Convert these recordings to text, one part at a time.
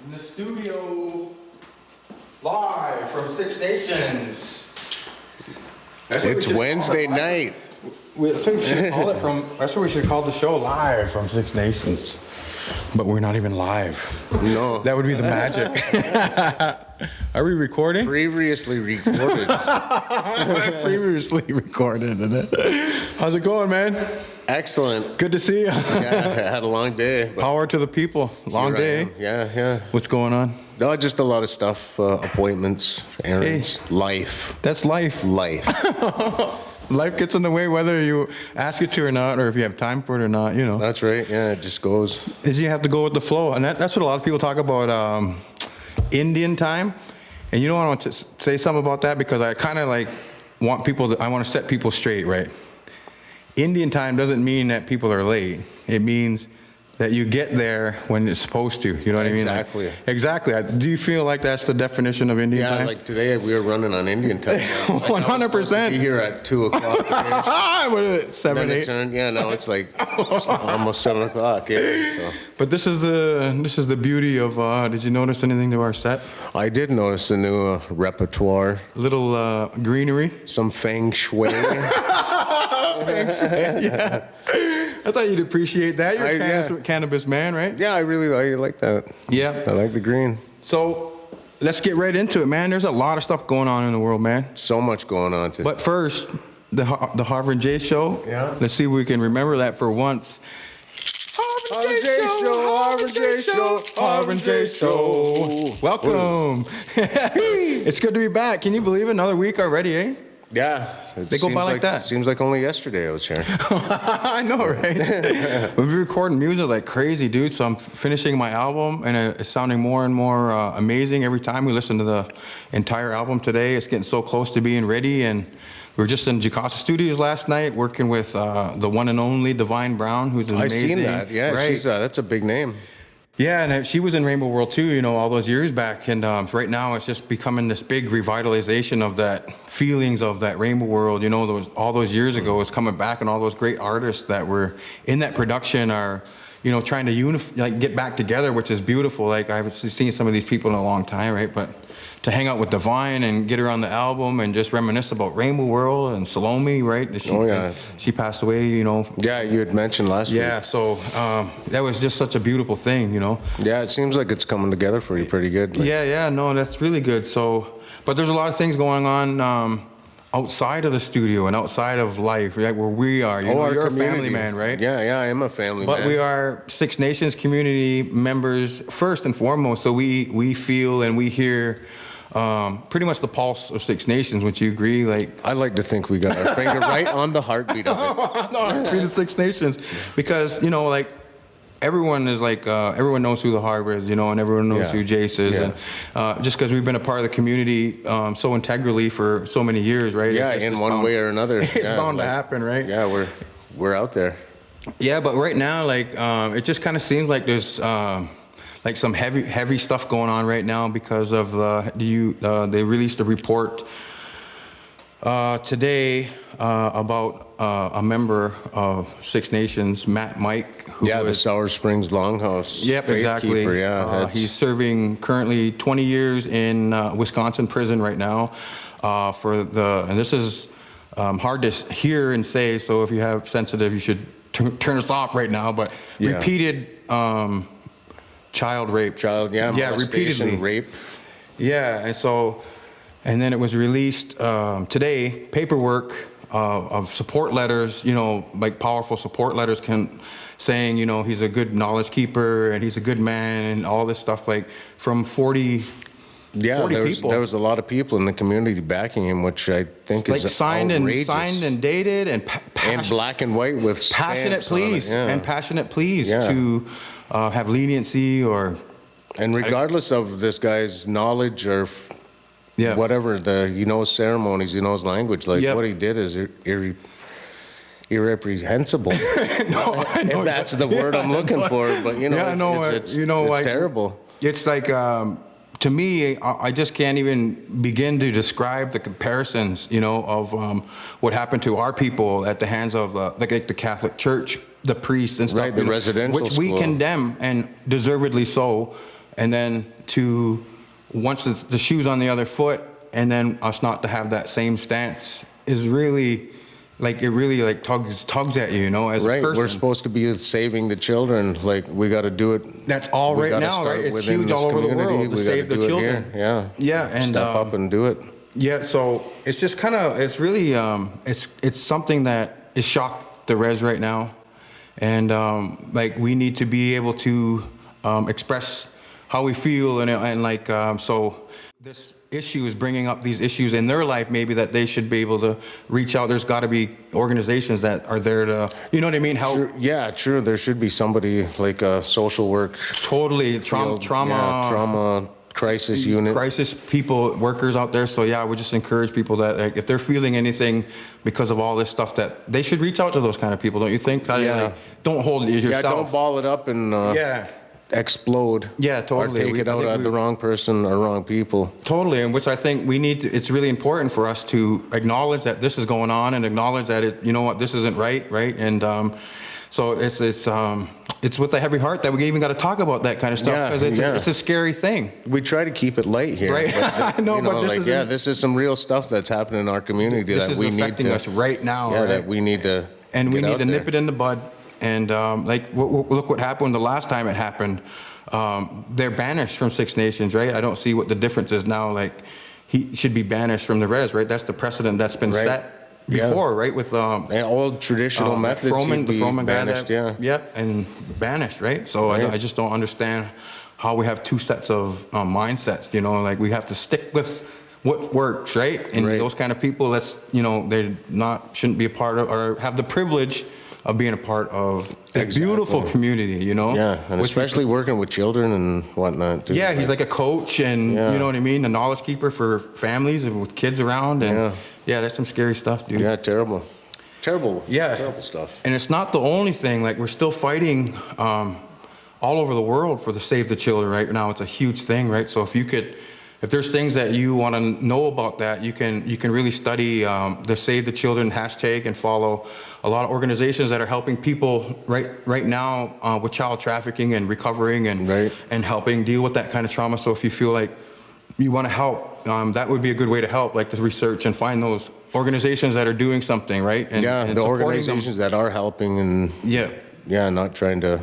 in the studio, live from Six Nations. It's Wednesday night. That's what we should call it from. That's what we should call the show, live from Six Nations. But we're not even live. No. That would be the magic. Are we recording? Previously recorded. Previously recorded. How's it going, man? Excellent. Good to see you. Yeah, I had a long day. Power to the people. Long Here I day. am. Yeah. What's going on? No, just a lot of stuff, appointments, errands, life. That's life. Life. Life gets in the way whether you ask it to or not, or if you have time for it or not, you know. That's right. Yeah, it just goes. Is you have to go with the flow. And that's what a lot of people talk about Indian time. And you know what, I want to say something about that because I kind of like want people I want to set people straight, right? Indian time doesn't mean that people are late. It means that you get there when it's supposed to. You know what I mean? Exactly. Exactly. Do you feel like that's the definition of Indian time? Yeah, like today we were running on Indian time. 100%. Be here at 2 o'clock today. What is it, 7, 8? Yeah, now it's like almost 7 o'clock. Yeah, so. But this is the beauty of. Did you notice anything to our set? I did notice a new repertoire. Little greenery. Some feng shui. Feng shui, yeah. I thought you'd appreciate that. You're a cannabis man, right? Yeah, I really like that. Yeah. I like the green. So let's get right into it, man. There's a lot of stuff going on in the world, man. So much going on today. But first, the Harv and Jace show. Yeah. Let's see if we can remember that for once. Harv and Jace show, Harv and Jace show, Harv and Jace show. Welcome. It's good to be back. Can you believe it? Another week already, eh? Yeah. They go by like that. Seems like only yesterday I was here. I know, right? We've been recording music like crazy, dude. So I'm finishing my album, and it's sounding more and more amazing every time we listen to the entire album today. It's getting so close to being ready, and we were just in Jacasa Studios last night working with the one and only Divine Brown, who's amazing. I've seen that. Yeah, right? That's a big name. Yeah, and she was in Rainbow World too, you know, all those years back. And right now it's just becoming this big revitalization of that feelings of that Rainbow World, you know, all those years ago is coming back, and all those great artists that were in that production are, you know, trying to get back together, which is beautiful. Like I haven't seen some of these people in a long time, right? But to hang out with Divine and get her on the album and just reminisce about Rainbow World and Salome, right? She passed away, you know. Yeah, you had mentioned last week. Yeah, so that was just such a beautiful thing, you know. Yeah, it seems like it's coming together for you pretty good. Like. Yeah, no, that's really good. So, but there's a lot of things going on outside of the studio and outside of life, right, where we are. You know, you're community. A family man, right? Yeah, I am a family man. But we are Six Nations community members first and foremost, so we feel and we hear pretty much the pulse of Six Nations. Would you agree? Like, I like to think we got our finger right on the heartbeat of it. The heartbeat of Six Nations, because you know, like everyone is like everyone knows who the Harv is, you know, and everyone knows who Jace is, and just because we've been a part of the community so integrally for so many years, right? Yeah, in one way or another, it's bound to happen, right? Yeah, we're out there. Yeah, but right now, like it just kind of seems like there's. Like some heavy stuff going on right now because of they released a report today about a member of Six Nations, Matt Mike. The Sour Springs Longhouse. Yep, exactly. Yeah, he's serving currently 20 years in Wisconsin prison right now and this is hard to hear and say. So if you have sensitive, you should turn us off right now. But repeated. Child rape. Repeatedly rape. Yeah, and then it was released today, paperwork of support letters, you know, like powerful support letters saying, you know, he's a good knowledge keeper and he's a good man and all this stuff, like from 40 people. There was a lot of people in the community backing him, which I think is signed and dated and and black and white with passionate pleas to have leniency or. And regardless of this guy's knowledge or whatever, he knows ceremonies, he knows language. Like what he did is irreprehensible. No, I know. If that's the word I'm looking for, but you know, it's terrible. It's like. To me, I just can't even begin to describe the comparisons, you know, of what happened to our people at the hands of like the Catholic Church, the priests and stuff. Right, the residential which we condemn, and deservedly so. and then to once the shoe's on the other foot, and then us not to have that same stance is really like it really like tugs at you, you know, as a person. We're supposed to be saving the children. Like we got to do it. That's all right now, right? It's huge all over the world to save the children. Yeah, and step up and do it. Yeah, so it's just kind of it's really it's something that is shocked the res right now, and like we need to be able to express how we feel, and like so this issue is bringing up these issues in their life, maybe that they should be able to reach out. There's got to be organizations that are there to, you know what I mean, help. True. Yeah, true. There should be somebody like a social work. Totally, trauma crisis unit. Crisis people, workers out there. So yeah, I would just encourage people that like, if they're feeling anything because of all this stuff, that they should reach out to those kind of people, don't you think? Yeah. Like, don't hold it yourself. Yeah, don't ball it up and explode. Yeah, totally. Or take it out at the wrong person or wrong people. Totally, and which I think we need to, it's really important for us to acknowledge that this is going on and acknowledge that it, you know what, this isn't right? And so it's with a heavy heart that we even got to talk about that kind of stuff, because it's a scary thing. We try to keep it light here. Right, I know, but this is some real stuff that's happening in our community that we need to. This is affecting us right now. Yeah, right? That we need to. And we need to nip it in the bud. And like, look what happened the last time it happened. They're banished from Six Nations, right? I don't see what the difference is now. Like, he should be banished from the res, right? That's the precedent that's been set before, right? With old traditional methods, the Froman banished, guy and banished, right? So I just don't understand how we have two sets of mindsets. You know, like we have to stick with what works, right? And those kind of people, that's, you know, they shouldn't be a part of or have the privilege of being a part of this beautiful community, you know? Yeah, and especially working with children and whatnot. Too. Yeah, he's like a coach and, you know what I mean? A knowledge keeper for families and with kids around. And yeah, that's some scary stuff, dude. Yeah, terrible stuff. And it's not the only thing. Like, we're still fighting all over the world for the Save the Children right now. It's a huge thing, right? So if there's things that you want to know about that, you can really study the Save the Children hashtag and follow a lot of organizations that are helping people right now with child trafficking and recovering and helping deal with that kind of trauma. So if you feel like you want to help, that would be a good way to help, like to research and find those organizations that are doing something, right? And the organizations that are helping and not trying to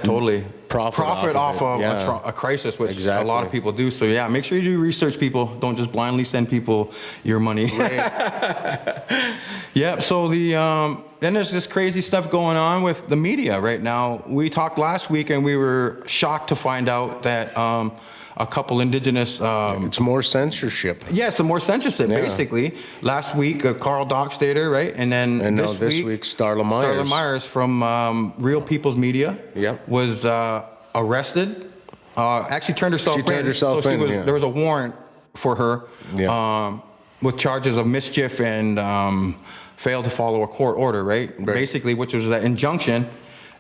totally profit off of a crisis, which a lot of people do. So yeah, make sure you do research, people. Don't just blindly send people your money. So then there's this crazy stuff going on with the media right now. We talked last week and we were shocked to find out that a couple indigenous it's more censorship. Some more censorship basically. Last week Carl Dockstader, right? And then this week Starla Myers from Real People's Media was arrested. Actually turned herself in. There was a warrant for her with charges of mischief and failed to follow a court order, right? Basically, which was that injunction.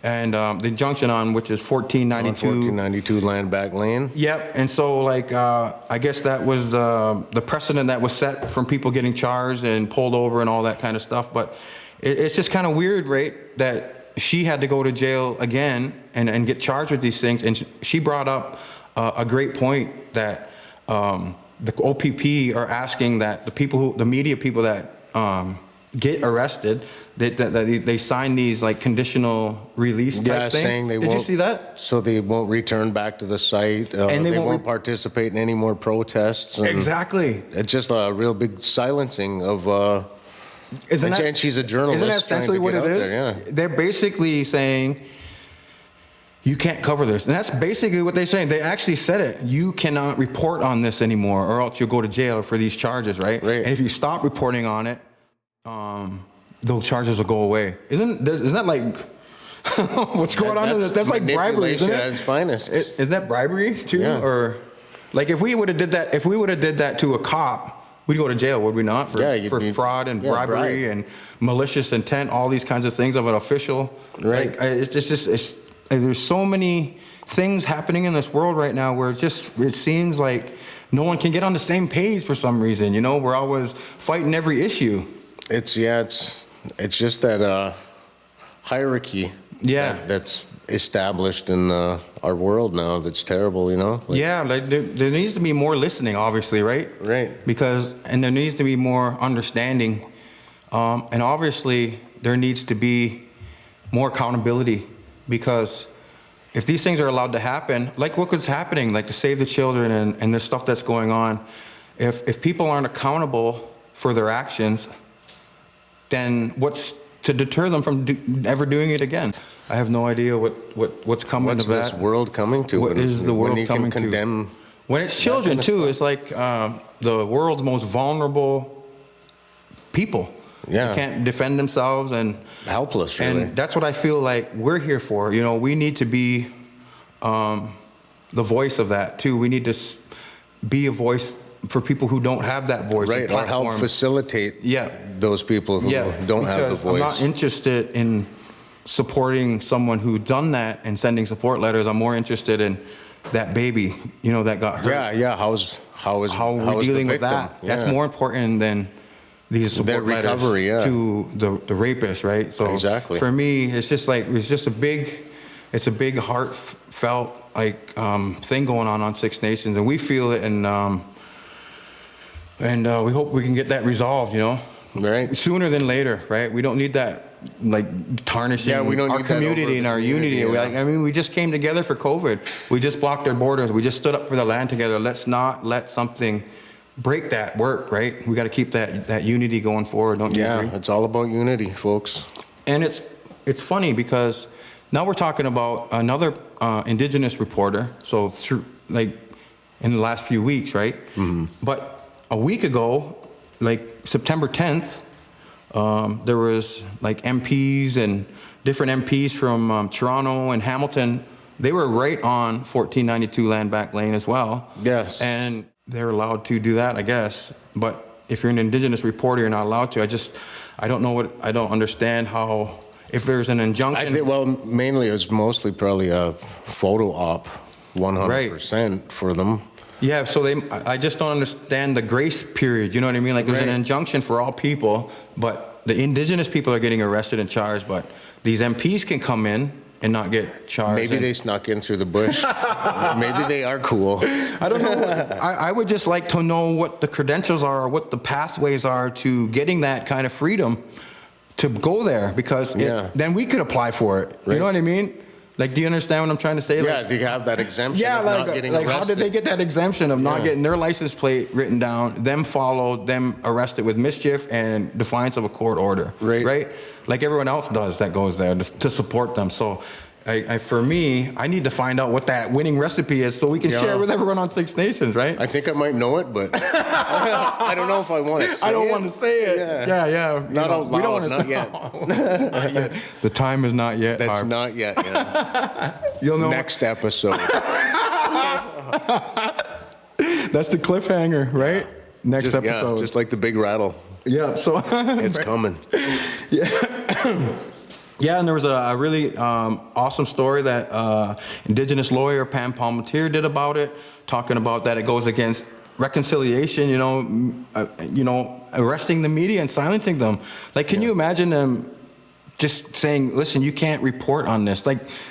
And the injunction on which is 1492 Landback Lane. Yep. And so, like, I guess that was the precedent that was set from people getting charged and pulled over and all that kind of stuff. But it's just kind of weird, right, that she had to go to jail again and get charged with these things. And she brought up a great point that the OPP are asking that the media people that get arrested, that they sign these like conditional release type things. Saying they Did you see that? So they won't return back to the site. And they won't participate in any more protests. Exactly. It's just a real big silencing of. And she's a journalist. Isn't that essentially what it is? They're basically saying, you can't cover this. And that's basically what they're saying. They actually said it. You cannot report on this anymore or else you'll go to jail for these charges, right? And if you stop reporting on it, those charges will go away. Isn't that like what's going on in this? That's like bribery, isn't it? At its finest. Is that bribery too? Or like if we would have did that to a cop, we'd go to jail, would we not? For fraud and bribery and malicious intent, all these kinds of things of an official. Like it's there's so many things happening in this world right now where it seems like no one can get on the same page for some reason. You know, we're always fighting every issue. It's just that hierarchy. That's established in our world now that's terrible, you know? Like, yeah, like there needs to be more listening, obviously, right? Right. And there needs to be more understanding. And obviously, there needs to be more accountability, because if these things are allowed to happen, like what was happening, like to Save the Children and the stuff that's going on, if people aren't accountable for their actions, then what's to deter them from ever doing it again? I have no idea what's coming what's of that. this world coming to? What is the world coming to? Condemn when it's children too, it's like the world's most vulnerable people. Yeah. They can't defend themselves and helpless, really. And that's what I feel like we're here for. You know, we need to be the voice of that too. We need to be a voice for people who don't have that voice. Right, or help facilitate those people who don't have the voice. I'm not interested in supporting someone who done that and sending support letters. I'm more interested in that baby, you know, that got hurt. Yeah. How we're dealing with that. Yeah. That's more important than these support recovery, letters to the rapist, right? So exactly. For me, it's just a big heartfelt thing going on Six Nations, and we feel it, and we hope we can get that resolved, you know, right, sooner than later, right? We don't need that tarnishing we don't our need community and our unity. Yeah. We just came together for COVID. We just blocked our borders. We just stood up for the land together. Let's not let something break that work, right? We got to keep that unity going forward, don't you agree? Yeah, it's all about unity, folks. And it's funny because now we're talking about another indigenous reporter, so through in the last few weeks, right? Mm-hmm. But a week ago, September 10th, there was MPs and different MPs from Toronto and Hamilton. They were right on 1492 Landback Lane as well. Yes. And they're allowed to do that, I guess. But if you're an indigenous reporter, you're not allowed to. I don't understand how, if there's an injunction. I think, mainly it was mostly probably a photo op, 100% for them. Yeah, so I just don't understand the grace period, you know what I mean? There's an injunction for all people, but the indigenous people are getting arrested and charged, but these MPs can come in and not get charged. Maybe they snuck in through the bush. Maybe they are cool. I don't know. I would just like to know what the credentials are, or what the pathways are to getting that kind of freedom to go there, because then we could apply for it. Right. You know what I mean? Do you understand what I'm trying to say? Yeah, do you have that exemption of not getting arrested? How did they get that exemption of not getting their license plate written down, them followed, them arrested with mischief and defiance of a court order? Right? Like everyone else does that goes there to support them. So for me, I need to find out what that winning recipe is so we can share with everyone on Six Nations, right? I think I might know it, but I don't know if I want to say it. I don't want to say it. Yeah. Not out loud, we don't want to not yet. Not yet. The time is not yet. That's not yet, You'll know. Next episode. That's the cliffhanger, right? Next episode. Yeah, just like the big rattle. Yeah, so. It's coming. Yeah. Yeah, and there was a really awesome story that Indigenous lawyer Pam Palmatier did about it, talking about that it goes against reconciliation, arresting the media and silencing them. Can you imagine them just saying, listen, you can't report on this?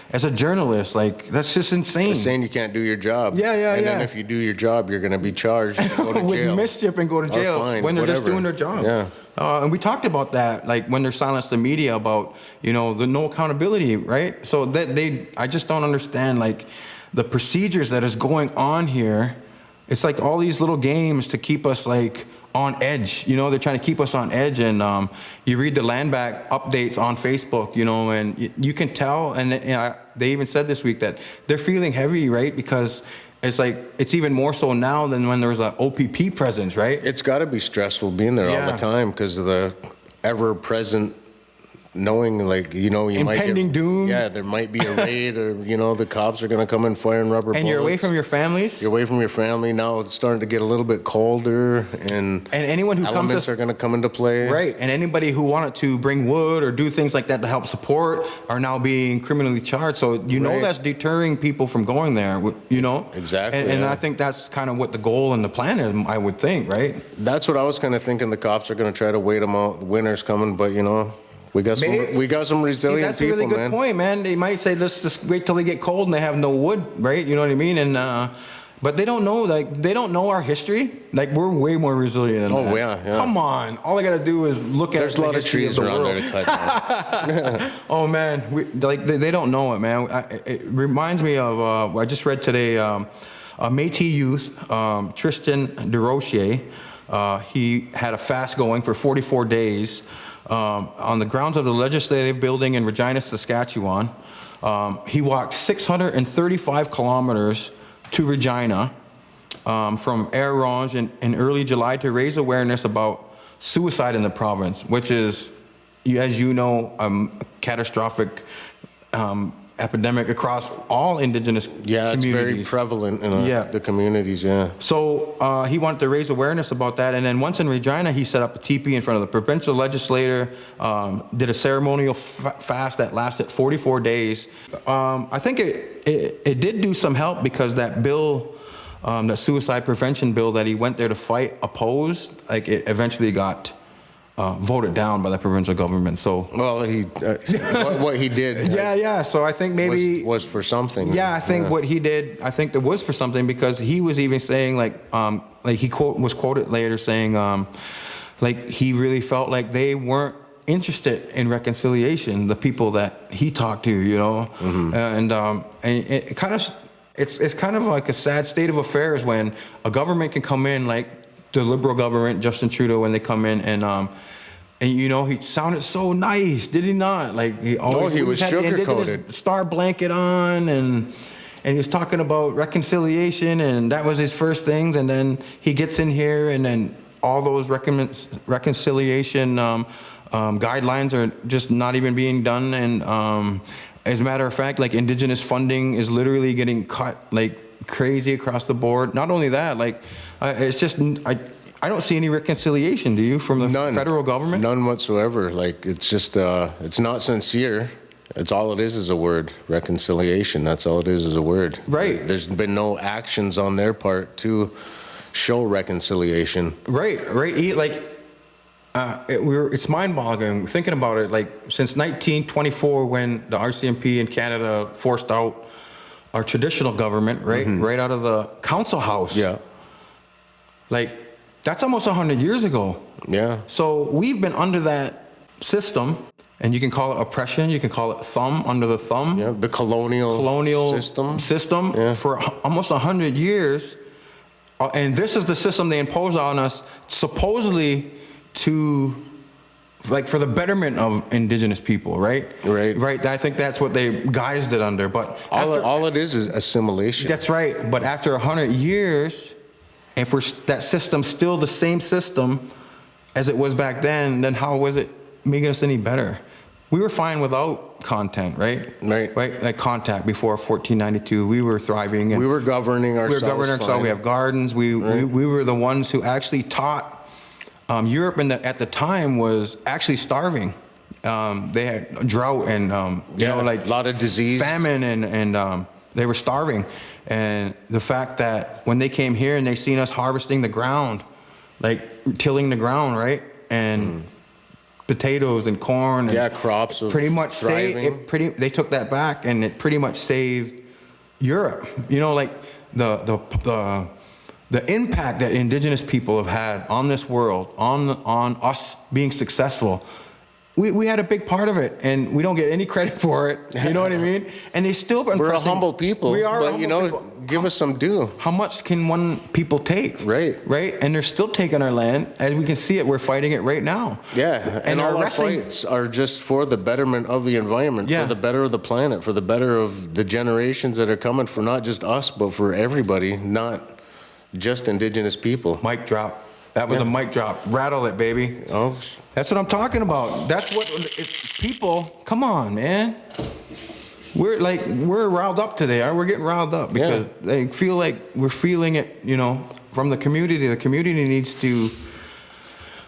As a journalist, that's just insane. It's saying you can't do your job. Yeah. And then if you do your job, you're going to be charged and go to jail. With mischief and go to jail when they're just doing their job. Yeah. And we talked about that, when they're silenced the media about, the no accountability, right? So I just don't understand, the procedures that is going on here. It's all these little games to keep us, on edge. They're trying to keep us on edge. And you read the Landback updates on Facebook, and you can tell. And they even said this week that they're feeling heavy, right? Because it's even more so now than when there was an OPP presence, right? It's got to be stressful being there all the time because of the ever-present knowing, you impending might get, doom. Yeah, there might be a raid, or the cops are going to come and fire rubber bullets. And you're away from your families. You're away from your family now. It's starting to get a little bit colder, and anyone who elements are going to come into play. Right, and anybody who wanted to bring wood or do things like that to help support are now being criminally charged. So that's deterring people from going there. Exactly. And I think that's kind of what the goal and the plan is. I would think, right? That's what I was kind of thinking. The cops are going to try to wait them out. The winter's coming, but We got some resilient that's people, a really good man. point, man. They might say, let's just wait till they get cold and they have no wood, right? You know what I mean? And but they don't know, like, they don't know our history. Like, we're way more resilient than that. Oh, yeah. Come on. All I got to do is look There's at a lot of trees around there to cut down. Oh, man. They don't know it, man. It reminds me of, I just read today, a Métis youth, Tristan DeRocher. He had a fast going for 44 days on the grounds of the Legislative Building in Regina, Saskatchewan. He walked 635 kilometers to Regina from Air Rouge in early July to raise awareness about suicide in the province, which is, as you know, a catastrophic epidemic across all indigenous communities. It's very prevalent in the communities, So he wanted to raise awareness about that, and then once in Regina, he set up a teepee in front of the provincial legislator, did a ceremonial fast that lasted 44 days. I think it did do some help because that bill, that suicide prevention bill that he went there to fight, opposed, like it eventually got voted down by the provincial government. So well, he what he did. So I think maybe was for something. Yeah, I think what he did, I think it was for something because he was even saying like he was quoted later saying like he really felt like they weren't interested in reconciliation, the people that he talked to, you know, and it kind of it's kind of like a sad state of affairs when a government can come in like the Liberal government, Justin Trudeau, when they come in and you know, he sounded so nice, did he not? Like he was had the indigenous sugar-coated. star blanket on, and he was talking about reconciliation, and that was his first things. And then he gets in here, and then all those reconciliation guidelines are just not even being done. And as a matter of fact, like indigenous funding is literally getting cut like crazy across the board. Not only that, like it's just I don't see any reconciliation, do you, from the federal government? None whatsoever. Like, it's just, it's not sincere. It's all it is a word, reconciliation. That's all it is a word. Right. There's been no actions on their part to show reconciliation. Right. Like, it's mind-boggling thinking about it. Like, since 1924, when the RCMP in Canada forced out our traditional government, right, right out of the council house. Yeah. Like, that's almost 100 years ago. Yeah. So we've been under that system, and you can call it oppression, you can call it thumb, under the thumb. Yeah, the colonial system for almost 100 years. And this is the system they impose on us, supposedly to, like, for the betterment of indigenous people, right? Right. I think that's what they guised it under. But all it is assimilation. That's right. But after 100 years, if that system's still the same system as it was back then how was it making us any better? We were fine without content, right? Right. Like contact before 1492, we were thriving. And we were governing ourselves. We have gardens. We were the ones who actually taught Europe at the time was actually starving. They had drought and you know, like a lot of disease, famine, and they were starving. And the fact that when they came here and they seen us harvesting the ground, like tilling the ground, right, and potatoes and corn, and crops of pretty much thriving. they took that back, and it pretty much saved Europe. You know, like the impact that indigenous people have had on this world, on us being successful. We had a big part of it, and we don't get any credit for it. You know what I mean? And they still been. We're a humble people. We are, but you know, people. Give us some due. How much can one people take? Right. And they're still taking our land, as we can see it. We're fighting it right now. Yeah, and all our fights are just for the betterment of the environment, for the better of the planet, for the better of the generations that are coming, for not just us, but for everybody, not just indigenous people. Mic drop. That was a mic drop. Rattle it, baby. Oh. That's what I'm talking about. That's what it's people. Come on, man. We're riled up today. We're getting riled up because they feel like we're feeling it, you know, from the community. The community needs to.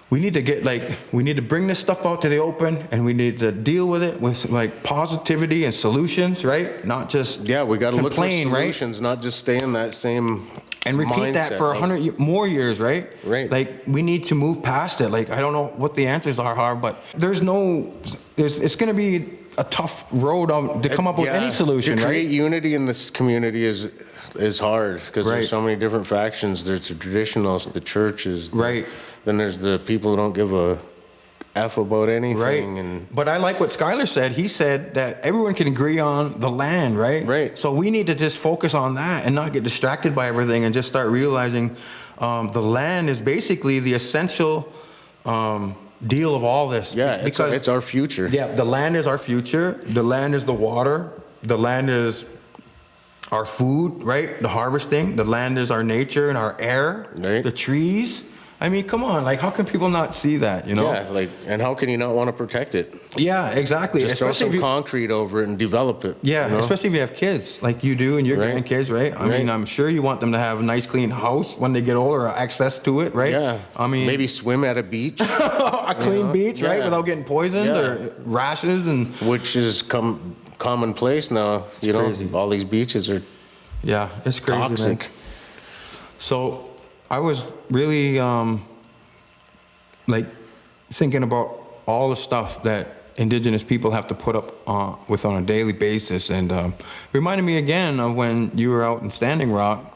We need to bring this stuff out to the open, and we need to deal with it with like positivity and solutions, right? Not just we got to look for solutions, right? not just stay in that same. And repeat that for 100 more years, right? Right. Like, we need to move past it. Like, I don't know what the answers are, Harv, but there's no it's going to be a tough road to come up with any solution, to create right? unity in this community is hard because Right. there's so many different factions. There's the traditionalists, the churches, Right. Then there's the people who don't give a F about anything. Right. And But I like what Skylar said. He said that everyone can agree on the land, right? Right. So we need to just focus on that and not get distracted by everything and just start realizing the land is basically the essential deal of all this. yeah, it's our future. Yeah, the land is our future. The land is the water. The land is our food, right? The harvesting. The land is our nature and our air. Right. The trees. I mean, come on. Like, how can people not see that, you know? Yeah, like, and how can you not want to protect it? Yeah, exactly. Just throw Especially some if you, concrete over it and develop it. yeah, you know? especially if you have kids like you do and your Right. grandkids, right? I mean, Right. I'm sure you want them to have a nice, clean house when they get older, or access to it, right? Yeah. I mean, maybe swim at a beach, a clean beach, right? Yeah. Without getting poisoned Yeah. or rashes and which is commonplace now. You know, crazy. all these beaches are yeah, it's crazy, man. toxic. So I was really like thinking about all the stuff that indigenous people have to put up with on a daily basis, and reminded me again of when you were out in Standing Rock.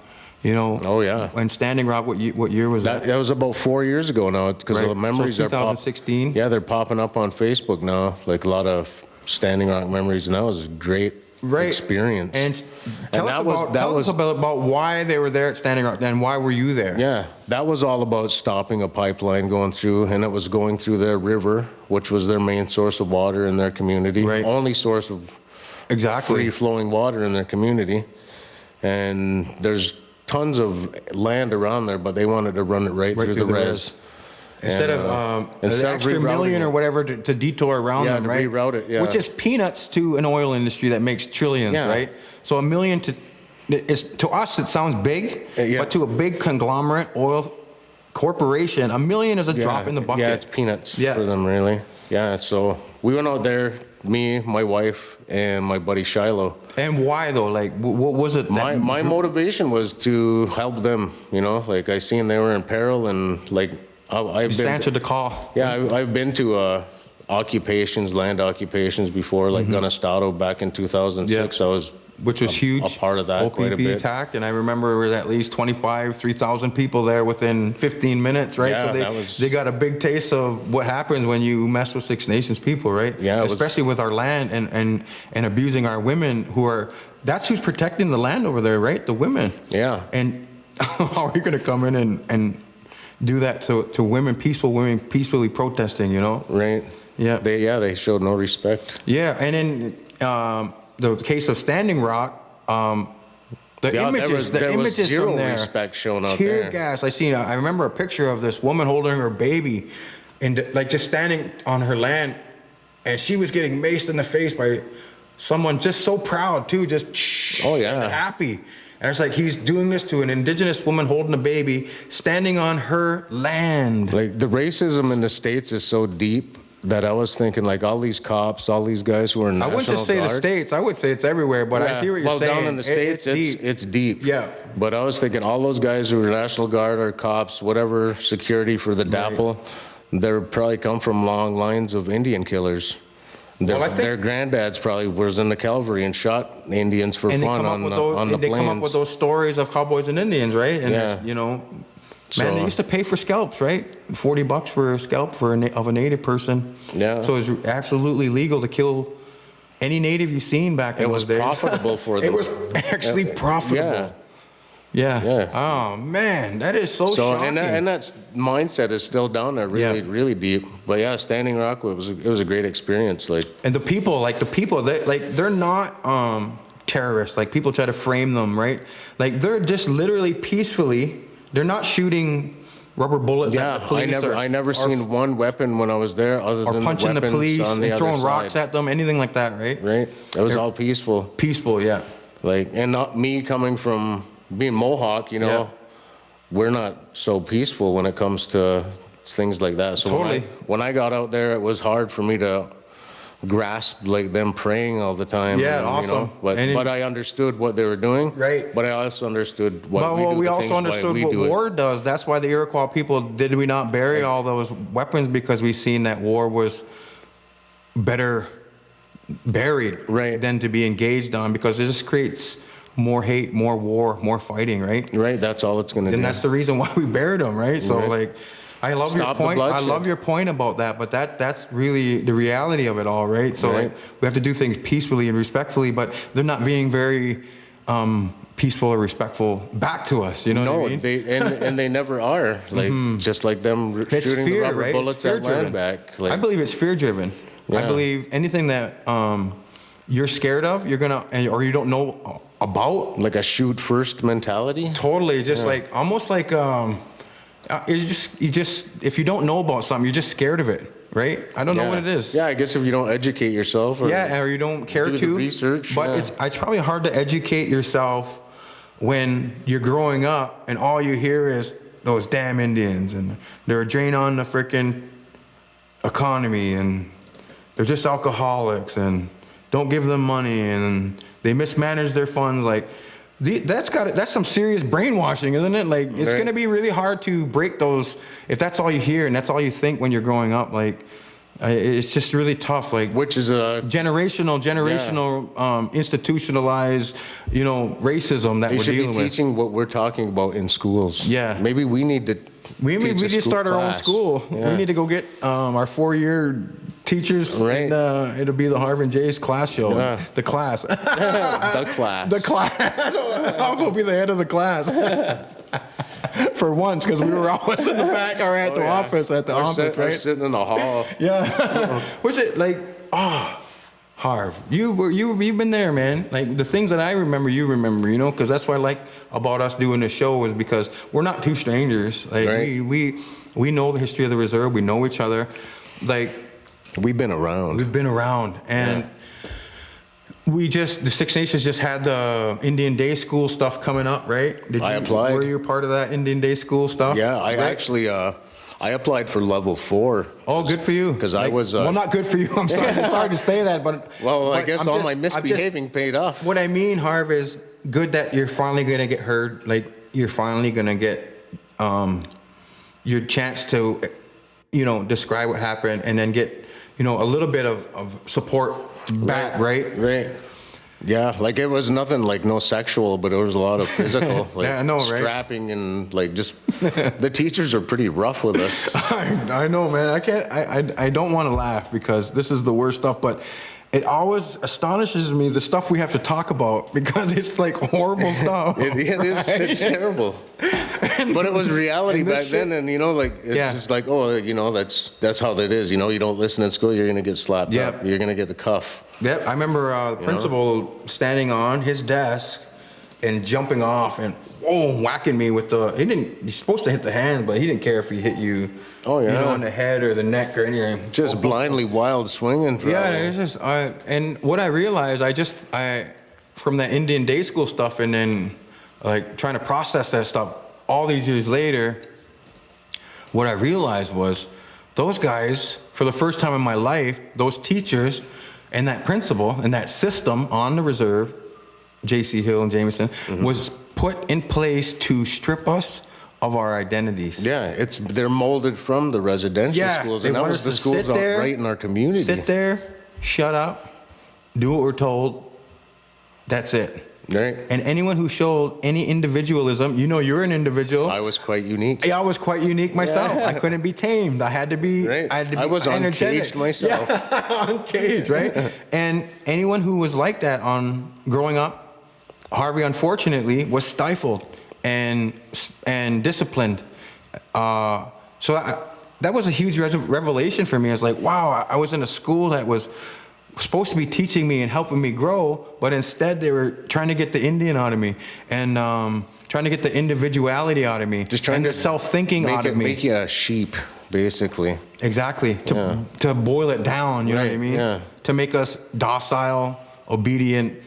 You know, Oh, yeah. when Standing Rock, what year was that? That was about 4 years ago now, because Right. the memories So are 2016? Yeah, they're popping up on Facebook now, like a lot of Standing Rock memories, and that was a great experience. And tell us about why they were there at Standing Rock, and why were you there? Yeah, that was all about stopping a pipeline going through, and it was going through their river, which was their main source of water in their community. Right. Only source of Exactly. free-flowing water in their community. And there's tons of land around there, but they wanted to run it right through the res. Instead And, of an instead of extra rerouting million or it. whatever to detour around Yeah, them, to right? reroute it, yeah. Which is peanuts to an oil industry that makes trillions, Yeah. right? So $1 million to us it sounds big, Yeah. but to a big conglomerate oil corporation, $1 million is a drop in the bucket. Yeah, it's peanuts Yeah. for them, really. Yeah, so we went out there, me, my wife, and my buddy Shiloh. And why though? Like, what was it? that My motivation was to help them, you know, like I seen they were in peril, and like I've just been, answered the call. yeah, I've been to occupations, land occupations before, like Gunestado back in 2006. Yeah. I was Which was huge. a part of that OPP quite a bit. attack, and I remember there was at least 3,000 people there within 15 minutes, right? Yeah, So that was- they got a big taste of what happens when you mess with Six Nations people, right? Yeah, it was- especially with our land and abusing our women that's who's protecting the land over there, right? The women. Yeah. And how are you going to come in and do that to women, peaceful women, peacefully protesting, you know? Right. Yeah. They showed no respect. Yeah, and in the case of Standing Rock, the Yeah, images, there was zero from there, respect shown out tear there. gas. I remember a picture of this woman holding her baby, and like just standing on her land, and she was getting maced in the face by someone just so proud too, just Oh, yeah. and happy. And it's like he's doing this to an indigenous woman holding a baby, standing on her land. Like the racism in the States is so deep that I was thinking, like, all these cops, all these guys who are I National wouldn't just say the Guard. States. I would say it's everywhere, but I hear what you're well, saying. down in the States, it's deep. deep. Yeah. But I was thinking all those guys who are National Guard or cops, whatever security for the DAPL, they're probably come from long lines of Indian killers. Well, I think- Their granddads probably was in the cavalry and shot Indians for And they fun come up on with the, those, on the and they plains. come up with those stories of cowboys and Indians, right? And Yeah. it's, you know, So- man, they used to pay for scalps, right? $40 for a scalp of a native person. Yeah. So it was absolutely legal to kill any native you've seen back in It those was days. profitable for them. It was actually profitable. Yeah. Yeah. Yeah. Oh man, that is so shocking. and that mindset is still down there, really, Yeah. really deep. But yeah, Standing Rock it was a great experience. Like, And the people, they're not terrorists. Like people try to frame them, right? Like they're just literally peacefully. They're not shooting rubber bullets at yeah, the police. I never seen one weapon when I was there other or than punching the weapons police on the and other throwing side. rocks at them, anything like that, right? Right, it was all peaceful. Peaceful, yeah. Like, and not me coming from being Mohawk, you know, Yeah. we're not so peaceful when it comes to things like that. So Totally. when I got out there, it was hard for me to grasp like them praying all the time. Yeah, and, awesome. You know, but I understood what they were doing. Right. But I also understood what Well, we the also things why understood we what do it. war does. That's why the Iroquois people, did we not bury all those weapons? Because we seen that war was better buried than to be engaged on, because it just creates more hate, more war, more fighting, right? Right, that's all it's going to do. And that's the reason why we buried them, right? So like, I love your point. I love your point about that, but that's really the reality of it all, right? So like, we have to do things peacefully and respectfully, but they're not being very peaceful or respectful back to us. You know what I mean? And they never are. Like just like them shooting the rubber bullets at Landback. Like, I believe it's fear driven. I believe anything that you're scared of, you're gonna, or you don't know about. Like a shoot first mentality. Totally, just like almost like it's just if you don't know about something, you're just scared of it, right? I don't know what it is. Yeah, I guess if you don't educate yourself, or or you don't care do to the research. But it's probably hard to educate yourself when you're growing up and all you hear is those damn Indians and they're a drain on the freaking economy and they're just alcoholics and don't give them money and they mismanage their funds. Like, that's some serious brainwashing, isn't it? Like, it's going to be really hard to break those if that's all you hear and that's all you think when you're growing up. Like, it's just really tough. Like, which is a generational, institutionalized, racism that we're dealing with. They should be teaching what we're talking about in schools. Yeah, maybe we need to. We need to start our own school. Yeah. We need to go get our 4-year teachers. Right. And, it'll be the Harv and Jace class show. Yeah. The class. The class. The class. I'll go be the head of the class. For once, because we were always in the back or at the office, right? Sitting in the hall. Yeah. Was it like, Harv, you've been there, man. Like, the things that I remember, you remember, because that's what I like about us doing this show, is because we're not two strangers. Like, we know the history of the reserve. We know each other. Like, we've been around. And the Six Nations just had the Indian Day School stuff coming up, right? I applied. Were you a part of that Indian Day School stuff? Yeah, I actually, I applied for level 4. Oh, good for you. Because I was... well, not good for you. I'm sorry to say that, but... Well, I guess all my misbehaving paid off. What I mean, Harv, is good that you're finally going to get heard. Like, you're finally going to get your chance to, describe what happened and then get, a little bit of support back, right? Right. Yeah, like it was nothing like no sexual, but it was a lot of physical, like I know, right? Strapping and like just the teachers are pretty rough with us. I know, man. I don't want to laugh because this is the worst stuff, but it always astonishes me the stuff we have to talk about because it's like horrible stuff. It is. Right? It's terrible. But it was reality back then, and it's just like, that's how that is. You don't listen in school, you're gonna get slapped up. You're gonna get the cuff. Yep, I remember the principal standing on his desk and jumping off and whacking me with he's supposed to hit the hand, but he didn't care if he hit you, in the head or the neck or anything. Just blindly wild swinging. Probably. Yeah, it's just, and what I realized, from that Indian Day School stuff and then like trying to process that stuff all these years later, what I realized was those guys, for the first time in my life, those teachers and that principal and that system on the reserve, J.C. Hill and Jameson, was put in place to strip us of our identities. Yeah, they're molded from the residential schools, and that was the schools right in our community. Sit there, shut up, do what we're told. That's it. Right. And anyone who showed any individualism, you're an individual. I was quite unique. I was quite unique myself. I couldn't be tamed. I had to be. Right. I was uncaged myself. Yeah, uncaged, right? And anyone who was like that growing up, Harvey, unfortunately, was stifled and disciplined. So that was a huge revelation for me. I was like, wow, I was in a school that was supposed to be teaching me and helping me grow, but instead they were trying to get the Indian out of me and trying to get the individuality out of me, just trying to self-thinking out of me. Make you a sheep, basically. Exactly. To boil it down, you know what I mean? Yeah. To make us docile, obedient,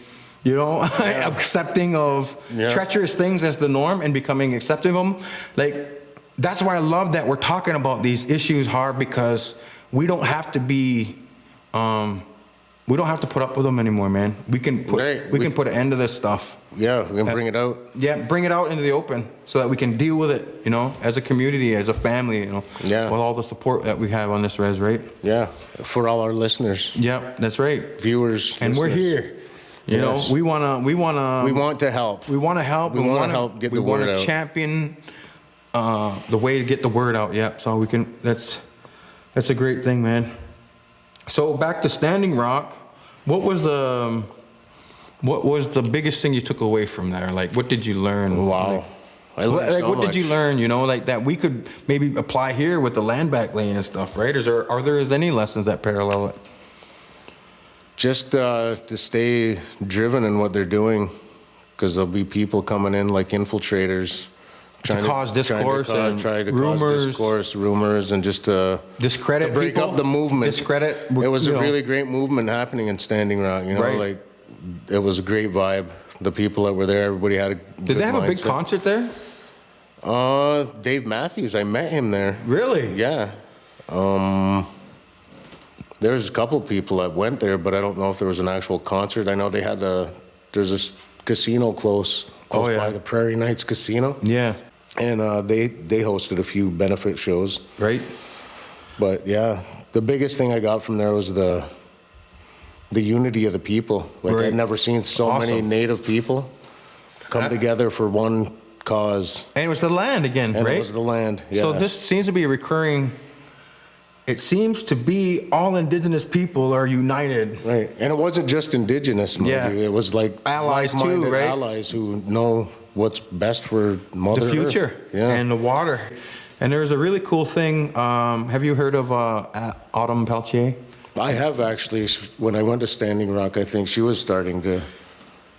accepting of treacherous things as the norm and becoming accepting of them. Like, that's why I love that we're talking about these issues, Harv, because we don't have to be we don't have to put up with them anymore, man. We can put Right. we can put an end to this stuff. Yeah, we can bring it out. Yeah, bring it out into the open so that we can deal with it, you know, as a community, as a family, you know, Yeah. with all the support that we have on this res, right? Yeah, for all our listeners, Yeah, that's right. viewers, And we're listeners. here. You Yes. know, we want We want to help. to help. We wanna help get the word We out. want to champion the way to get the word out. Yeah, so we can. That's a great thing, man. So back to Standing Rock. What was the biggest thing you took away from there? Like, what did you learn? Wow. I learned Like, so what did you much. learn? You know, like that we could maybe apply here with the Landback lane and stuff, right? Are there any lessons that parallel it? Just to stay driven in what they're doing, because there'll be people coming in like infiltrators, trying cause discourse and rumors. cause discourse, rumors, and just to Discredit break people? up the movement. Discredit, It was you a know. really great movement happening in Standing Rock. You know, Right. like it was a great vibe. The people that were there, everybody had a Did good they have a big mindset. concert there? Dave Matthews, I met him there. Really? Yeah. There's a couple people that went there, but I don't know if there was an actual concert. I know they had there's this casino close Oh, yeah. by the Prairie Knights Casino, Yeah. and they hosted a few benefit shows. Right? But yeah, the biggest thing I got from there was the unity of the people. Like Right. I'd never seen so many Awesome. Native people come That- together for one cause, And it was the land again, and right? it was the land. Yeah. So this seems to be a recurring. It seems to be all indigenous people are united. Right, and it wasn't just indigenous, mind Yeah. you. It was like Allies too, like-minded right? Allies who know what's best for Mother The future Earth. Yeah, and the water. And there's a really cool thing. Have you heard of Autumn Peltier? I have actually. When I went to Standing Rock, I think she was starting to.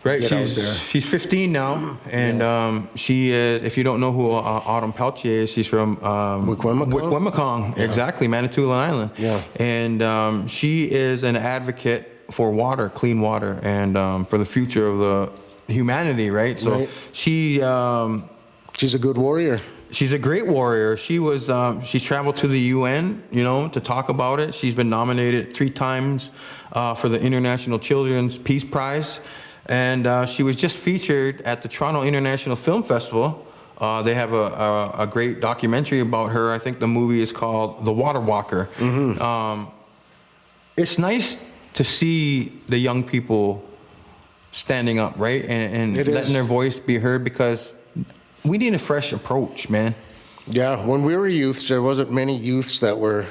Right, Get out there. she's 15 now, and she is. If you don't know who Autumn Peltier is, she's from Wikwemikong, exactly, Manitoulin Island. Yeah. And she is an advocate for water, clean water, and for the future of the humanity. Right. So Right. she's a good warrior. She's a great warrior. She's traveled to the UN, you know, to talk about it. She's been nominated 3 times for the International Children's Peace Prize. And she was just featured at the Toronto International Film Festival. They have a great documentary about her. I think the movie is called The Water Walker. Mm-hmm. It's nice to see the young people standing up, right? And It letting is. their voice be heard, because we need a fresh approach, man. Yeah, when we were youths, there wasn't many youths that were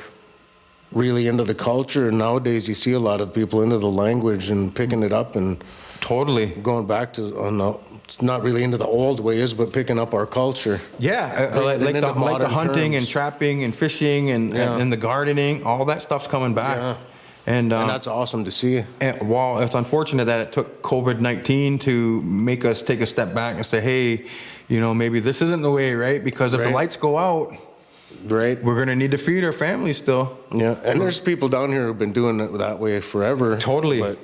really into the culture. And nowadays, you see a lot of people into the language and picking it up and Totally. going back to not really into the old ways, but picking up our culture. Yeah, Bringing like into the modern hunting and terms. trapping and fishing and, Yeah. and the gardening, all that stuff's coming back. Yeah. And, And that's awesome to see. while it's unfortunate that it took COVID-19 to make us take a step back and say, hey, you know, maybe this isn't the way, right? Because if the Right. lights go out, Right. we're going to need to feed our families still. Yeah. And there's people down here who've been doing it that way forever. Totally. But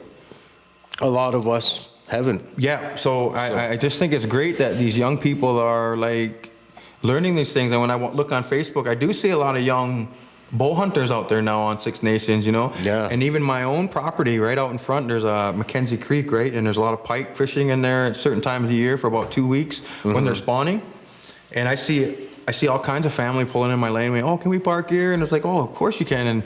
a lot of us haven't. Yeah, so I just think it's great that these young people are like learning these things. And when I look on Facebook, I do see a lot of young bow hunters out there now on Six Nations, you know? Yeah. And even my own property right out in front, there's a Mackenzie Creek, right? And there's a lot of pike fishing in there at certain times of the year for about 2 weeks when they're spawning. And I see all kinds of family pulling in my laneway. Oh, can we park here? And it's like, oh, of course you can. And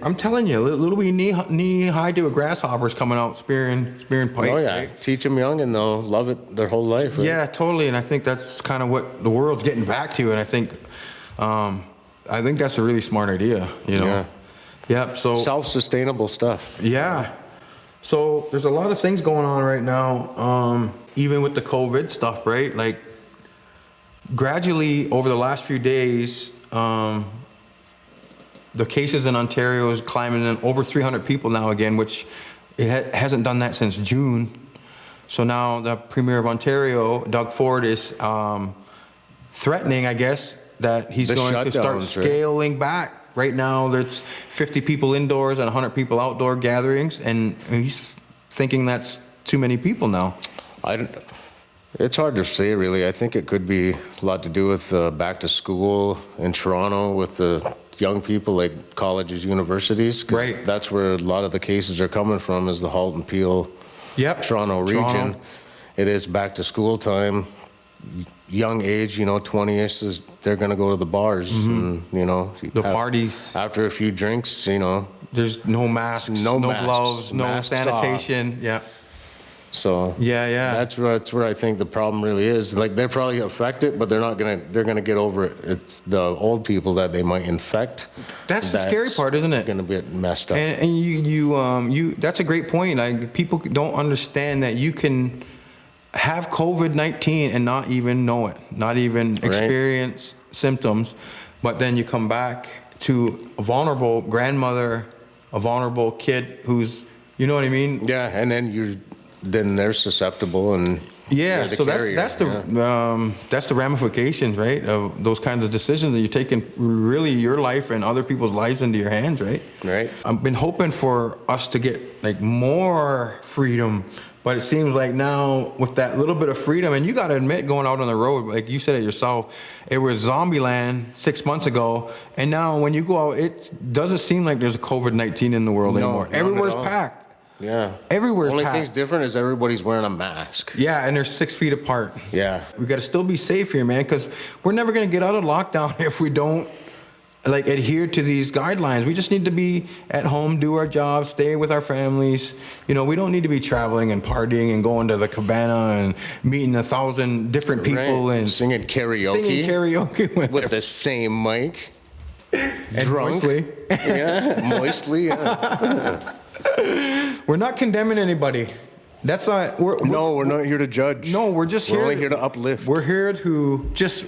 I'm telling you, little wee knee high to a grasshopper's coming out spearing pike. Oh, yeah. right? Teach them young and they'll love it their whole life. Right? Yeah, totally. And I think that's kind of what the world's getting back to. And I think that's a really smart idea, you know? Yeah. Yep. So, Self-sustainable stuff. yeah. So there's a lot of things going on right now, even with the COVID stuff, right? Like gradually over the last few days, the cases in Ontario is climbing in over 300 people now again, which it hasn't done that since June. So now the Premier of Ontario, Doug Ford, is threatening, I guess, that he's The going to start shutdowns, right? scaling back. Right now, there's 50 people indoors and 100 people outdoor gatherings, and he's thinking that's too many people now. It's hard to say, really. I think it could be a lot to do with back to school in Toronto with the young people, like colleges, universities. 'Cause Right. that's where a lot of the cases are coming from, is the Halton Peel, Yep. Toronto region. It is back to school time. Young age, 20ish, they're going to go to the bars and, The parties. after a few drinks, There's no masks, no masks, gloves, no masks sanitation. Yeah. so Yeah. that's where I think the problem really is. Like, they're probably affected, but they're gonna get over it. It's the old people that they might infect. That's the scary part, isn't it? Going to get messed up. And you that's a great point. Like, people don't understand that you can have COVID-19 and not even know it, not even experience symptoms, but then you come back to a vulnerable grandmother, a vulnerable kid who's, you know what I mean? Yeah, and then they're susceptible, and Yeah, you're the so carrier. that's the ramifications, right, of those kinds of decisions, that you're taking really your life and other people's lives into your hands, right? Right. I've been hoping for us to get like more freedom, but it seems like now with that little bit of freedom, and you got to admit, going out on the road, like you said it yourself, it was zombie land 6 months ago, and now when you go out, it doesn't seem like there's a COVID-19 in the world anymore. Not Everywhere's at all. packed. Yeah. Everywhere's Only packed. thing's different is everybody's wearing a mask. Yeah, and they're 6 feet apart. Yeah. We got to still be safe here, man, because we're never going to get out of lockdown if we don't like adhere to these guidelines. We just need to be at home, do our jobs, stay with our families. We don't need to be traveling and partying and going to the cabana and meeting 1,000 different people and singing karaoke. With the same mic. And drunk. moistly. Yeah, moistly. Yeah. We're not condemning anybody. That's not. We're not here to judge. No, we're just We're here. only here to uplift. We're here to just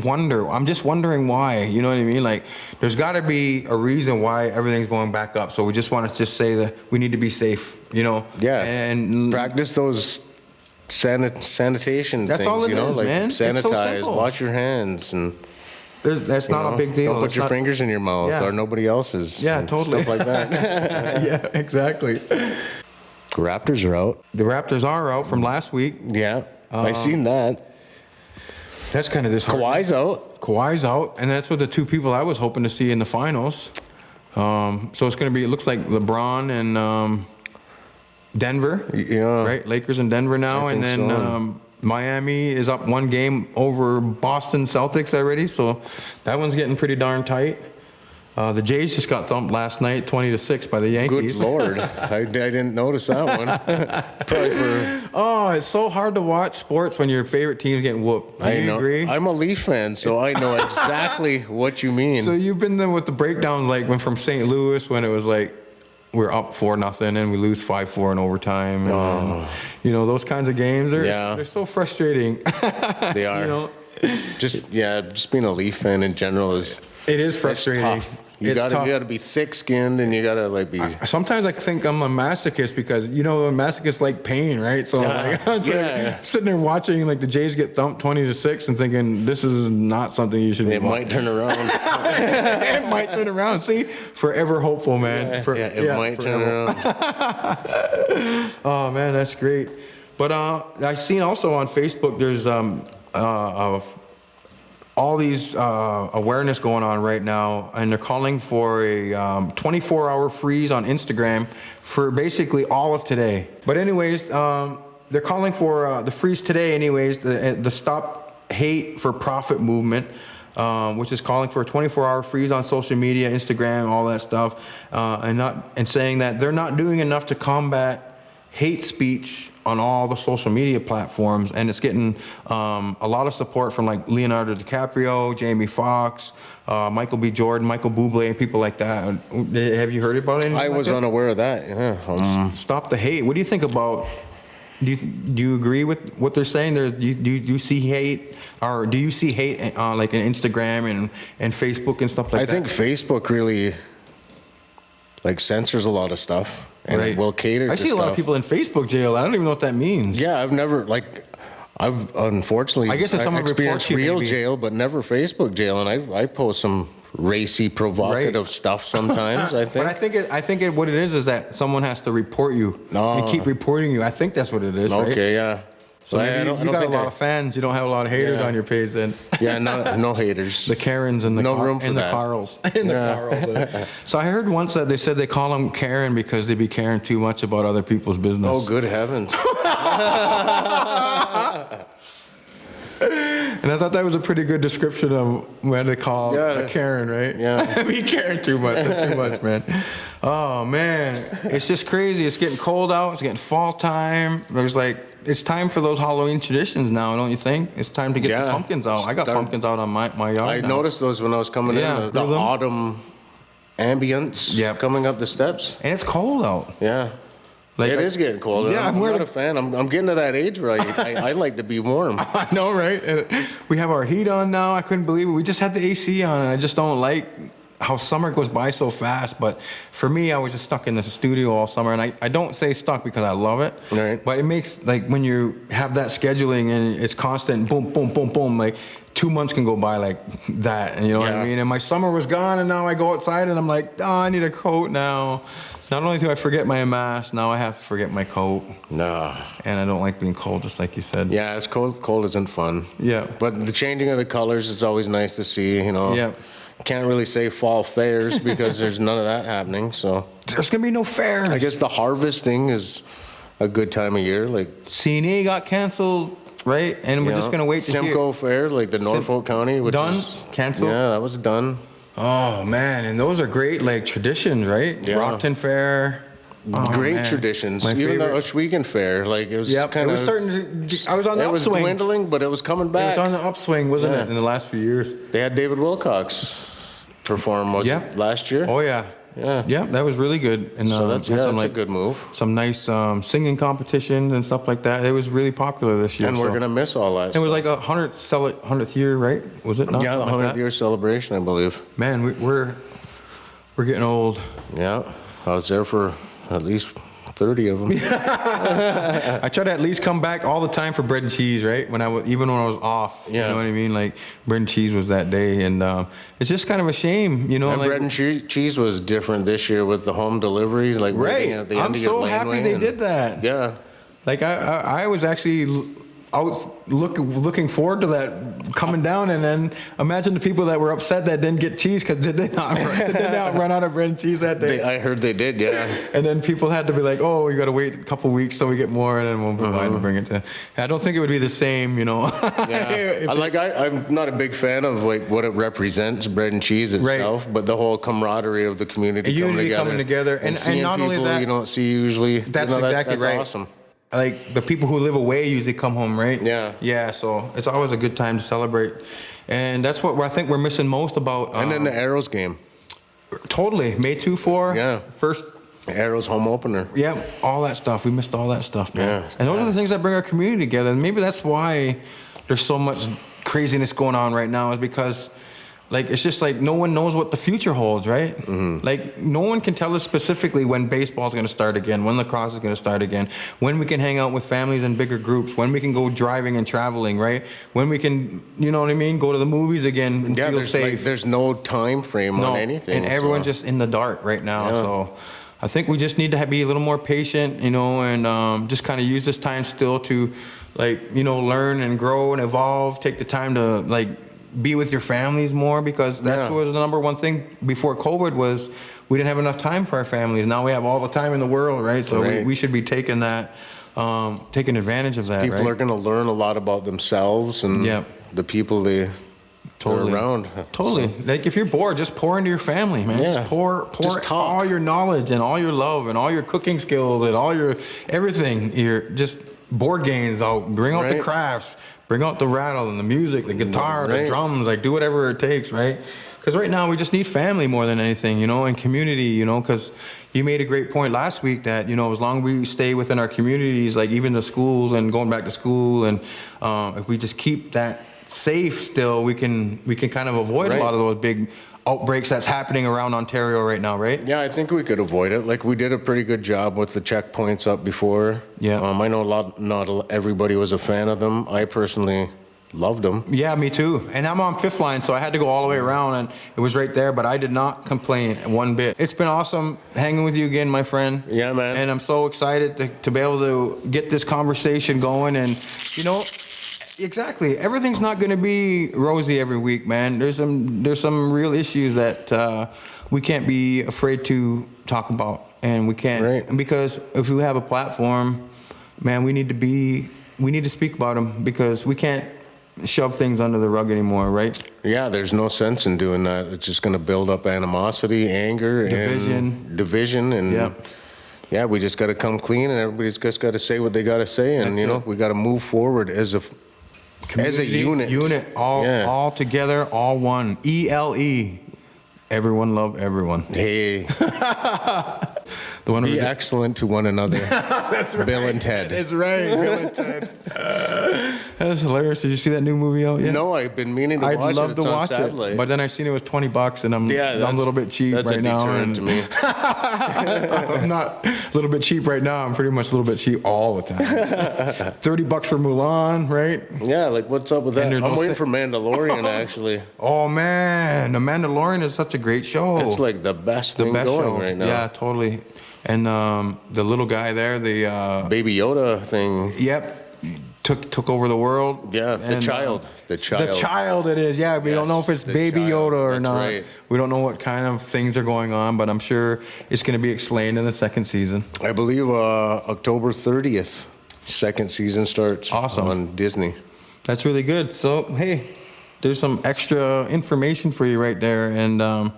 wonder. I'm just wondering why. You know what I mean? Like, there's got to be a reason why everything's going back up. So we just want to just say that we need to be safe. Yeah. And practice those sanitation that's things. all it is, like man. sanitize, It's so simple. Wash your hands, and that's not a big deal. Don't put your not, fingers in your mouth or nobody else's. Yeah, and totally. Stuff like that. Yeah, exactly. Raptors are out. The Raptors are out from last week. Yeah, I seen that. That's kind of disheartening. Kawhi's out, and that's what the two people I was hoping to see in the finals. So it's going to be, it looks like LeBron and Denver. Yeah. Right? Lakers and Denver now. And then Miami is up 1 game over Boston Celtics already. So that one's getting pretty darn tight. The Jays just got thumped last night, 20-6 by the Yankees. Good Lord. I didn't notice that one. Probably for... Oh, it's so hard to watch sports when your favorite team's getting whooped. Do you agree? I'm a Leaf fan, so I know exactly what you mean. So you've been there with the breakdowns, like when from St. Louis, when it was like we're up 4-0 and we lose 5-4 in overtime. And, those kinds of games, they're so frustrating. They are. Just being a Leaf fan in general is frustrating. Tough. You gotta be thick-skinned, and you gotta be. Sometimes I think I'm a masochist because masochists like pain, right? So I'm sitting there watching like the Jays get thumped 20-6 and thinking this is not something you should. It might turn around. It might turn around. See, forever hopeful, man. It might turn around. Oh man, that's great. But I've seen also on Facebook there's all these awareness going on right now, and they're calling for a 24-hour freeze on Instagram for basically all of today. But anyways, they're calling for the freeze today anyways, the Stop Hate for Profit movement, which is calling for a 24-hour freeze on social media, Instagram, all that stuff, and saying that they're not doing enough to combat hate speech on all the social media platforms, and it's getting a lot of support from like Leonardo DiCaprio, Jamie Foxx, Michael B. Jordan, Michael Bublé, and people like that. Have you heard about anything? I was unaware of that. Yeah. Stop the hate. What do you think about? Do you agree with what they're saying? Do you see hate, or do you see hate like in Instagram and Facebook and stuff like that? I think Facebook really censors a lot of stuff. And it will cater to I see a lot of people in Facebook jail. I don't even know what that means. Yeah, I've unfortunately, I guess if someone experienced real jail, but never Facebook jail. And I post some racy, provocative stuff sometimes, I think. But I think what it is that someone has to report you and keep reporting you. I think that's what it is, right? Okay, yeah. So maybe you got a lot of fans. You don't have a lot of haters on your page then. Yeah, no haters. The Karens and the room for that. Carls. And the Carls. So I heard once that they said they call them Karen because they be caring too much about other people's business. Oh, good heavens. And I thought that was a pretty good description of what they call a Karen, right? Yeah. Be caring too much. That's too much, man. Oh, man. It's just crazy. It's getting cold out. It's getting fall time. It's time for those Halloween traditions now, don't you think? It's time to get the pumpkins out. I got pumpkins out on my yard I now. Noticed those when I was coming in. The autumn ambience coming up the steps. And it's cold out. Yeah. It is getting cold. Yeah, I'm not a fan. I'm getting to that age where I like to be warm. I know, right? And we have our heat on now. I couldn't believe it. We just had the AC on, and I just don't like how summer goes by so fast. But for me, I was just stuck in the studio all summer, and I don't say stuck because I love it. Right. But it makes, like, when you have that scheduling and it's constant, boom, boom, boom, boom, like 2 months can go by like that, and you know what I mean? And my summer was gone, and now I go outside, and I'm like, oh, I need a coat now. Not only do I forget my mask, now I have to forget my coat. No. And I don't like being cold, just like you said. Yeah, it's cold. Cold isn't fun. Yeah. But the changing of the colors is always nice to see, you know. Yeah. Can't really say fall fairs because there's none of that happening, so. There's going to be no fairs. I guess the harvesting is a good time of year. Like CNA got canceled, right? And we're just going to wait to Simcoe Fair, like the Norfolk County. Which done? Is, canceled? Yeah, that was done. Oh, man. And those are great, like, traditions, right? Yeah. Rockton Fair. Oh, great traditions. Even the Oshwegan Fair, like it was kind of. It was starting to. I was on the upswing. It was dwindling, but it was coming back. It was on the upswing, wasn't it, in the last few years? They had David Wilcox perform last year. Oh yeah. Yeah, that was really good. And so that's a good move. Some nice singing competitions and stuff like that. It was really popular this year. And we're gonna miss all that. It was like a 100th year, right? Was it not? Yeah, the 100th year celebration, I believe. Man, we're getting old. Yeah, I was there for at least 30 of them. I try to at least come back all the time for bread and cheese, right? Even when I was off, you know what I mean? Like bread and cheese was that day, and it's just kind of a shame, you know. And like, bread and cheese was different this year with the home deliveries, like right. At the I'm so happy they did that. Yeah, like I was actually looking forward to that coming down, and then imagine the people that were upset that didn't get cheese because did they not run out of bread and cheese that day? I heard they did, yeah. And then people had to be like, oh, you got to wait a couple weeks so we get more, and then we'll provide and bring it to. I don't think it would be the same, you know. Yeah. I'm not a big fan of like what it represents, bread and cheese itself, but the whole camaraderie of the community coming together, and not only that, you don't see usually. That's exactly right. Awesome. Like the people who live away usually come home, right? Yeah. Yeah, so it's always a good time to celebrate. And that's what I think we're missing most about. And then the Arrows game. Totally. May 2-4. Yeah. First. Arrows home opener. Yeah, all that stuff. We missed all that stuff, man. Yeah. And those are the things that bring our community together. And maybe that's why there's so much craziness going on right now, is because like, it's just like no one knows what the future holds, right? Mm-hmm. Like, no one can tell us specifically when baseball's going to start again, when lacrosse is going to start again, when we can hang out with families in bigger groups, when we can go driving and traveling, right? When we can, you know what I mean, go to the movies again and feel safe. There's no time frame on anything. And everyone's just in the dark right now. Yeah. So I think we just need to be a little more patient, you know, and just kind of use this time still to, like, you know, learn and grow and evolve, take the time to, like, be with your families more, because that was the number one thing before COVID was we didn't have enough time for our families. Now we have all the time in the world, right? So we should be taking that, taking advantage of that. People are going to learn a lot about themselves and the people they are around. Totally. So. Like if you're bored, just pour into your family, man. Just pour all your knowledge and all your love and all your cooking skills and all your everything. Your just board games out. Bring out the crafts. Bring out the rattle and the music, the guitar, the drums, like do whatever it takes, right? Because right now we just need family more than anything, you know, and community, you know, because you made a great point last week that, you know, as long as we stay within our communities, like even the schools and going back to school, and if we just keep that safe still, we can kind of avoid a lot of those big outbreaks that's happening around Ontario right now, right? Yeah, I think we could avoid it. Like we did a pretty good job with the checkpoints up before. Yeah. I know not everybody was a fan of them. I personally Loved them. Yeah, me too. And I'm on fifth line, so I had to go all the way around, and it was right there, but I did not complain one bit. It's been awesome hanging with you again, my friend. Yeah, man. And I'm so excited to be able to get this conversation going. And, you know, exactly, everything's not going to be rosy every week, man. There's some real issues that we can't be afraid to talk about. And we can't, right. Because if we have a platform, man, we need to speak about them, because we can't shove things under the rug anymore, right? Yeah, there's no sense in doing that. It's just going to build up animosity, anger, division, and yeah, we just got to come clean, and everybody's just got to say what they got to say, and we got to move forward as a unit, all together, all one. ELE, everyone love everyone. Hey. Be excellent to one another. That's right. Bill and Ted. That's right, Bill and Ted. That's hilarious. Did you see that new movie out yet? No, I've been meaning to watch it. I'd love to watch it, but then I seen it was $20, and I'm a little bit cheap right now. That's a deterrent to me. I'm not a little bit cheap right now. I'm pretty much a little bit cheap all the time. $30 for Mulan, right? Yeah, like what's up with that? I'm waiting for Mandalorian, actually. Oh man, The Mandalorian is such a great show. It's like the best thing going right now. Yeah, totally. And the little guy there, the Baby Yoda thing. Yep. Took over the world. Yeah, the child. The child it is, yeah. We don't know if it's Baby Yoda or not. Right. We don't know what kind of things are going on, but I'm sure it's going to be explained in the second season. I believe October 30th, second season starts. Awesome. On Disney. That's really good. So, hey, there's some extra information for you right there. And I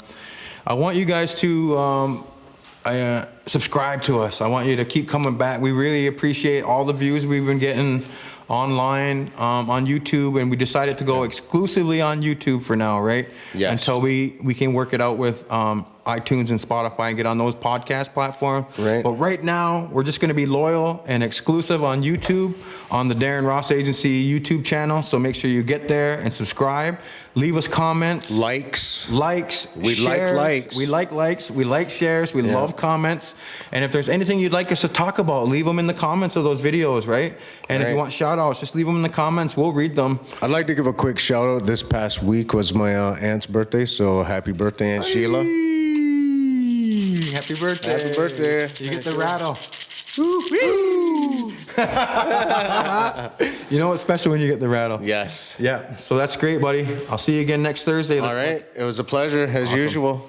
want you guys to subscribe to us. I want you to keep coming back. We really appreciate all the views we've been getting online on YouTube, and we decided to go exclusively on YouTube for now, right? Yes. Until we can work it out with iTunes and Spotify and get on those podcast platforms. Right. But right now, we're just going to be loyal and exclusive on YouTube, on the Darren Ross Agency YouTube channel. So make sure you get there and subscribe. Leave us comments. Likes. We shares. Like likes. We like likes. We like shares. We love comments. And if there's anything you'd like us to talk about, leave them in the comments of those videos, right? And if you want shout outs, just leave them in the comments. We'll read them. I'd like to give a quick shout out. This past week was my aunt's birthday, so happy birthday, Aunt Sheila. Happy birthday. Happy birthday. You get the rattle. You know what's special when you get the rattle? Yes. Yeah. So that's great, buddy. I'll see you again next Thursday. All right. It was a pleasure, as usual.